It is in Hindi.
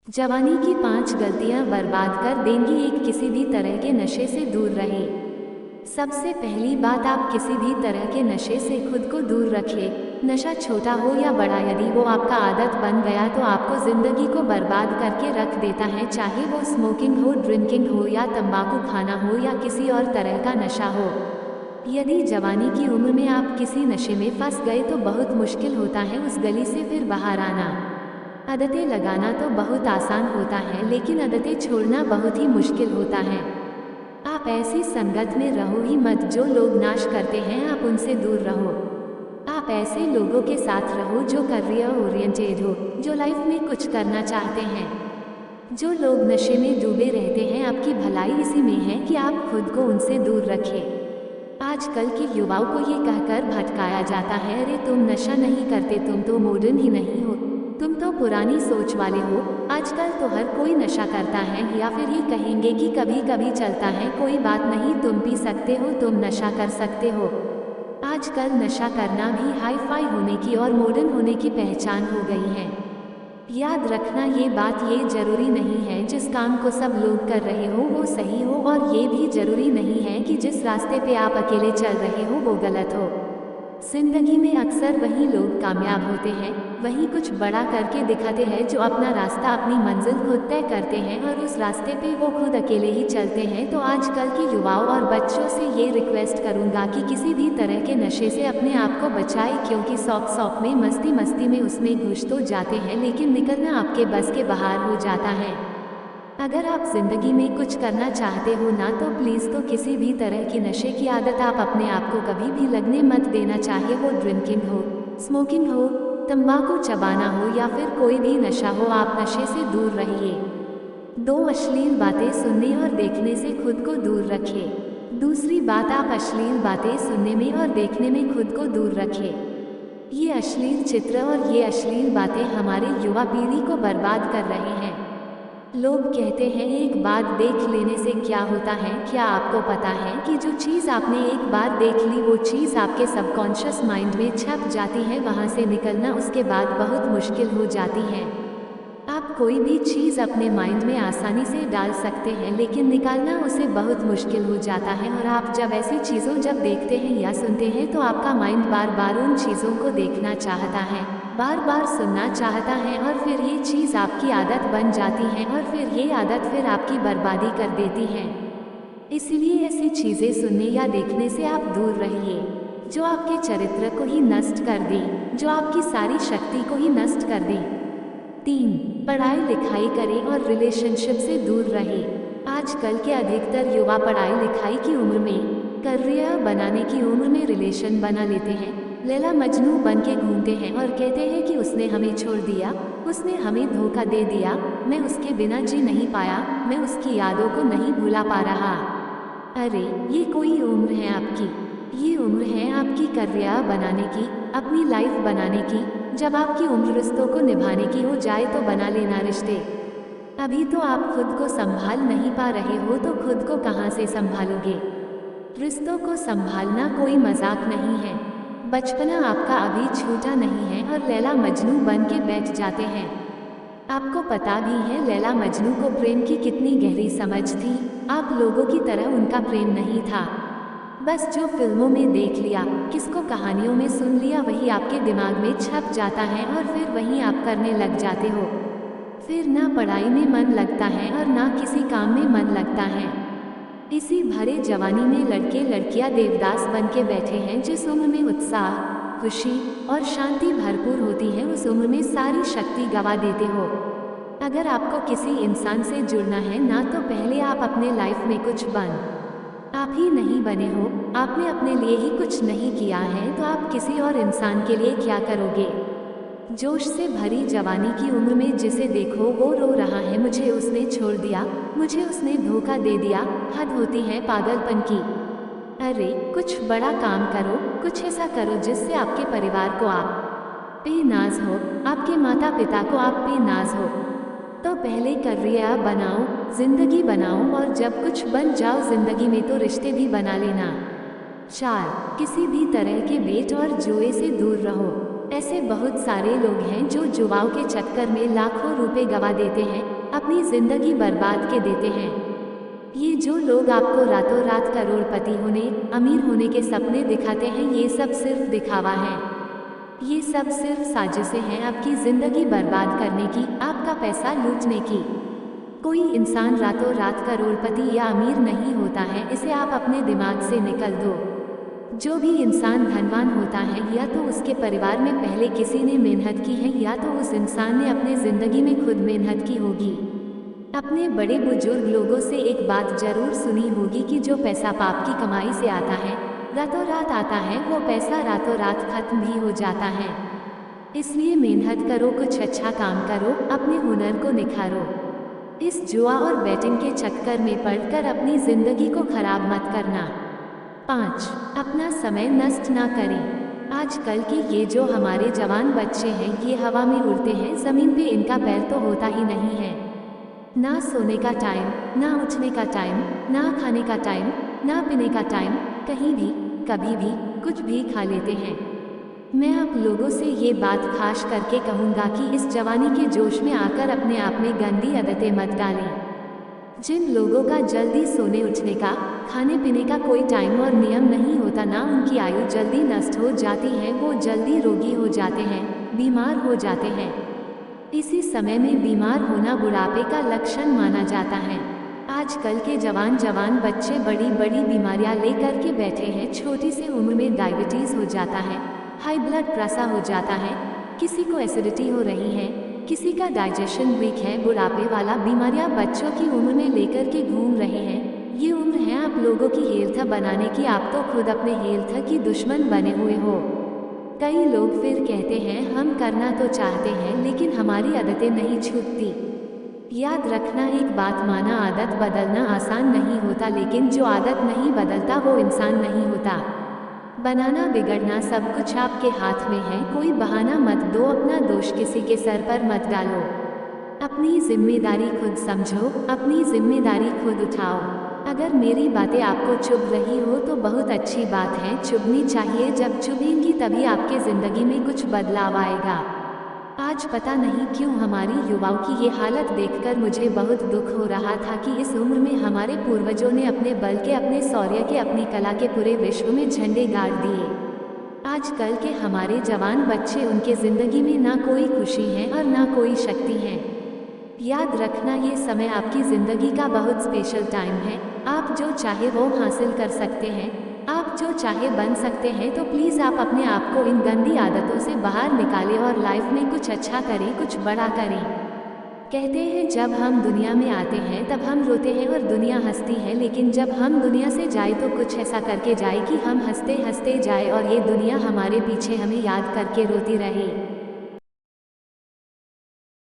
जवानी की 5 गलतियां बर्बाद कर देंगी। एक, किसी भी तरह के नशे से दूर रहें। सबसे पहली बात, आप किसी भी तरह के नशे से खुद को दूर रखें। नशा छोटा हो या बड़ा, यदि वो आपका आदत बन गया तो आपको ज़िंदगी को बर्बाद करके रख देता है। चाहे वो स्मोकिंग हो, ड्रिंकिंग हो या तंबाकू खाना हो या किसी और तरह का नशा हो। यदि जवानी की उम्र में आप किसी नशे में फंस गए तो बहुत मुश्किल होता है उस गली से फिर बाहर आना। आदतें लगाना तो बहुत आसान होता है, लेकिन आदतें छोड़ना बहुत ही मुश्किल होता है। आप ऐसी संगत में रहो ही मत जो लोग नाश करते हैं, आप उनसे दूर रहो। आप ऐसे लोगों के साथ रहो जो करियर ओरिएंटेड हो, जो लाइफ में कुछ करना चाहते हैं। जो लोग नशे में डूबे रहते हैं, आपकी भलाई इसी में है कि आप खुद को उनसे दूर रखें। आजकल के युवाओं को ये कहकर भटकाया जाता है, अरे तुम नशा नहीं करते, तुम तो मॉडर्न ही नहीं हो, तुम तो पुरानी सोच वाले हो। आजकल तो हर कोई नशा करता है, या फिर ये कहेंगे कि कभी कभी चलता है, कोई बात नहीं, तुम पी सकते हो, तुम नशा कर सकते हो। आजकल नशा करना भी हाई फाई होने की और मॉडर्न होने की पहचान हो गई है। याद रखना ये बात, ये जरूरी नहीं है जिस काम को सब लोग कर रहे हो वो सही हो, और ये भी जरूरी नहीं है कि जिस रास्ते पे आप अकेले चल रहे हो वो गलत हो। जिंदगी में अक्सर वही लोग कामयाब होते हैं, वही कुछ बड़ा करके दिखाते हैं, जो अपना रास्ता, अपनी मंजिल खुद तय करते हैं और उस रास्ते पे वो खुद अकेले ही चलते हैं। तो आजकल के युवाओं और बच्चों से ये रिक्वेस्ट करूँगा कि किसी भी तरह के नशे से अपने आप को बचाएं, क्योंकि शौक शौक में, मस्ती मस्ती में उसमें घुस तो जाते हैं, लेकिन निकलना आपके बस के बाहर हो जाता है। अगर आप जिंदगी में कुछ करना चाहते हो ना, तो प्लीज़ तो किसी भी तरह की नशे की आदत आप अपने आप को कभी भी लगने मत देना। चाहे वो ड्रिंकिंग हो, स्मोकिंग हो, तंबाकू चबाना हो या फिर कोई भी नशा हो, आप नशे से दूर रहिए। 2, अश्लील बातें सुनने और देखने से खुद को दूर रखें। दूसरी बात, आप अश्लील बातें सुनने में और देखने में खुद को दूर रखें। ये अश्लील चित्र और ये अश्लील बातें हमारे युवा पीढ़ी को बर्बाद कर रहे हैं। लोग कहते हैं एक बार देख लेने से क्या होता है, क्या आपको पता है कि जो चीज़ आपने एक बार देख ली वो चीज़ आपके सबकॉन्शियस माइंड में छप जाती है, वहाँ से निकलना उसके बाद बहुत मुश्किल हो जाती है। आप कोई भी चीज़ अपने माइंड में आसानी से डाल सकते हैं, लेकिन निकालना उसे बहुत मुश्किल हो जाता है। और आप जब ऐसी चीज़ों जब देखते हैं या सुनते हैं तो आपका माइंड बार बार उन चीज़ों को देखना चाहता है, बार बार सुनना चाहता है, और फिर ये चीज़ आपकी आदत बन जाती है, और फिर ये आदत फिर आपकी बर्बादी कर देती है। इसलिए ऐसी चीज़ें सुनने या देखने से आप दूर रहिए जो आपके चरित्र को ही नष्ट कर दे, जो आपकी सारी शक्ति को ही नष्ट कर दे। 3, पढ़ाई लिखाई करें और रिलेशनशिप से दूर रहें। आजकल के अधिकतर युवा पढ़ाई लिखाई की उम्र में, करियर बनाने की उम्र में रिलेशन बना लेते हैं, लैला मजनू बन के घूमते हैं और कहते हैं कि उसने हमें छोड़ दिया, उसने हमें धोखा दे दिया, मैं उसके बिना जी नहीं पाया, मैं उसकी यादों को नहीं भुला पा रहा। अरे ये कोई उम्र है आपकी, ये उम्र है आपकी करियर बनाने की, अपनी लाइफ बनाने की। जब आपकी उम्र रिश्तों को निभाने की हो जाए तो बना लेना रिश्ते। अभी तो आप खुद को संभाल नहीं पा रहे हो तो खुद को कहाँ से संभालोगे। रिश्तों को संभालना कोई मजाक नहीं है। बचपना आपका अभी छूटा नहीं है और लैला मजनू बन के बैठ जाते हैं। आपको पता भी है लैला मजनू को प्रेम की कितनी गहरी समझ थी। आप लोगों की तरह उनका प्रेम नहीं था। बस जो फिल्मों में देख लिया, किसको कहानियों में सुन लिया, वही आपके दिमाग में छप जाता है और फिर वही आप करने लग जाते हो। फिर ना पढ़ाई में मन लगता है और ना किसी काम में मन लगता है। इसी भरे जवानी में लड़के लड़कियां देवदास बन के बैठे हैं। जिस उम्र में उत्साह, खुशी और शांति भरपूर होती है, उस उम्र में सारी शक्ति गवा देते हो। अगर आपको किसी इंसान से जुड़ना है ना, तो पहले आप अपने लाइफ में कुछ आप ही नहीं बने हो, आपने अपने लिए ही कुछ नहीं किया है, तो आप किसी और इंसान के लिए क्या करोगे। जोश से भरी जवानी की उम्र में जिसे देखो वो रो रहा है, मुझे उसने छोड़ दिया, मुझे उसने धोखा दे दिया। हद होती है पागलपन की। अरे कुछ बड़ा काम करो, कुछ ऐसा करो जिससे आपके परिवार को आप पे नाज हो, आपके माता पिता को आप पे नाज हो। तो पहले करियर बनाओ, जिंदगी बनाओ, और जब कुछ बन जाओ जिंदगी में तो रिश्ते भी बना लेना। 4, किसी भी तरह के बेट और जुए से दूर रहो। ऐसे बहुत सारे लोग हैं जो जुआओं के चक्कर में लाखों रुपए गवा देते हैं, अपनी जिंदगी बर्बाद के देते हैं। ये जो लोग आपको रातों रात करोड़पति होने, अमीर होने के सपने दिखाते हैं, ये सब सिर्फ दिखावा है। ये सब सिर्फ साजिशें हैं आपकी जिंदगी बर्बाद करने की, आपका पैसा लूटने की। कोई इंसान रातों रात करोड़पति या अमीर नहीं होता है, इसे आप अपने दिमाग से निकल दो। जो भी इंसान धनवान होता है, या तो उसके परिवार में पहले किसी ने मेहनत की है, या तो उस इंसान ने अपने ज़िंदगी में खुद मेहनत की होगी। अपने बड़े बुजुर्ग लोगों से एक बात जरूर सुनी होगी कि जो पैसा पाप की कमाई से आता है, रातों रात आता है, वो पैसा रातों रात खत्म भी हो जाता है। इसलिए मेहनत करो, कुछ अच्छा काम करो, अपने हुनर को निखारो। इस जुआ और बैटिंग के चक्कर में पड़कर अपनी ज़िंदगी को खराब मत करना। 5. अपना समय नष्ट ना करें। आजकल के ये जो हमारे जवान बच्चे हैं, ये हवा में उड़ते हैं, ज़मीन पे इनका पैर तो होता ही नहीं है। ना सोने का टाइम, ना उठने का टाइम, ना खाने का टाइम, ना पीने का टाइम, कहीं भी कभी भी कुछ भी खा लेते हैं। मैं आप लोगों से ये बात खास करके कहूँगा कि इस जवानी के जोश में आकर अपने आप में गंदी आदतें मत डालें। जिन लोगों का जल्दी सोने उठने का, खाने पीने का कोई टाइम और नियम नहीं होता, ना उनकी आयु जल्दी नष्ट हो जाती है, वो जल्दी रोगी हो जाते हैं, बीमार हो जाते हैं। इसी समय में बीमार होना बुढ़ापे का लक्षण माना जाता है। आजकल के जवान बच्चे बड़ी बड़ी बीमारियां लेकर के बैठे हैं। छोटी सी उम्र में डायबिटीज़ हो जाता है, हाई ब्लड प्रेशर हो जाता है, किसी को एसिडिटी हो रही है, किसी का डाइजेशन वीक है। बुढ़ापे वाला बीमारियां बच्चों की उम्र में लेकर के घूम रहे हैं। ये उम्र है आप लोगों की हेल्थ बनाने की, आप तो खुद अपने हेल्थ की दुश्मन बने हुए हो। कई लोग फिर कहते हैं हम करना तो चाहते हैं, लेकिन हमारी आदतें नहीं छूटती। याद रखना एक बात, माना आदत बदलना आसान नहीं होता, लेकिन जो आदत नहीं बदलता वो इंसान नहीं होता। बनाना बिगड़ना सब कुछ आपके हाथ में है। कोई बहाना मत दो, अपना दोष किसी के सर पर मत डालो। अपनी जिम्मेदारी खुद समझो, अपनी जिम्मेदारी खुद उठाओ। अगर मेरी बातें आपको चुभ रही हो तो बहुत अच्छी बात है, चुभनी चाहिए। जब चुभेंगी तभी आपके ज़िंदगी में कुछ बदलाव आएगा। आज पता नहीं क्यों हमारी युवाओं की ये हालत देखकर मुझे बहुत दुख हो रहा था कि इस उम्र में हमारे पूर्वजों ने अपने बल के, अपने शौर्य के, अपनी कला के पूरे विश्व में झंडे गाड़ दिए। आजकल के हमारे जवान बच्चे, उनके ज़िंदगी में ना कोई खुशी है और ना कोई शक्ति है। याद रखना ये समय आपकी ज़िंदगी का बहुत स्पेशल टाइम है। आप जो चाहे वो हासिल कर सकते हैं, आप जो चाहे बन सकते हैं। तो प्लीज़ आप अपने आप को इन गंदी आदतों से बाहर निकालें और लाइफ में कुछ अच्छा करें, कुछ बड़ा करें। कहते हैं जब हम दुनिया में आते हैं तब हम रोते हैं और दुनिया हंसती है, लेकिन जब हम दुनिया से जाए तो कुछ ऐसा करके जाए कि हम हंसते हंसते जाए और ये दुनिया हमारे पीछे हमें याद करके रोती रहे।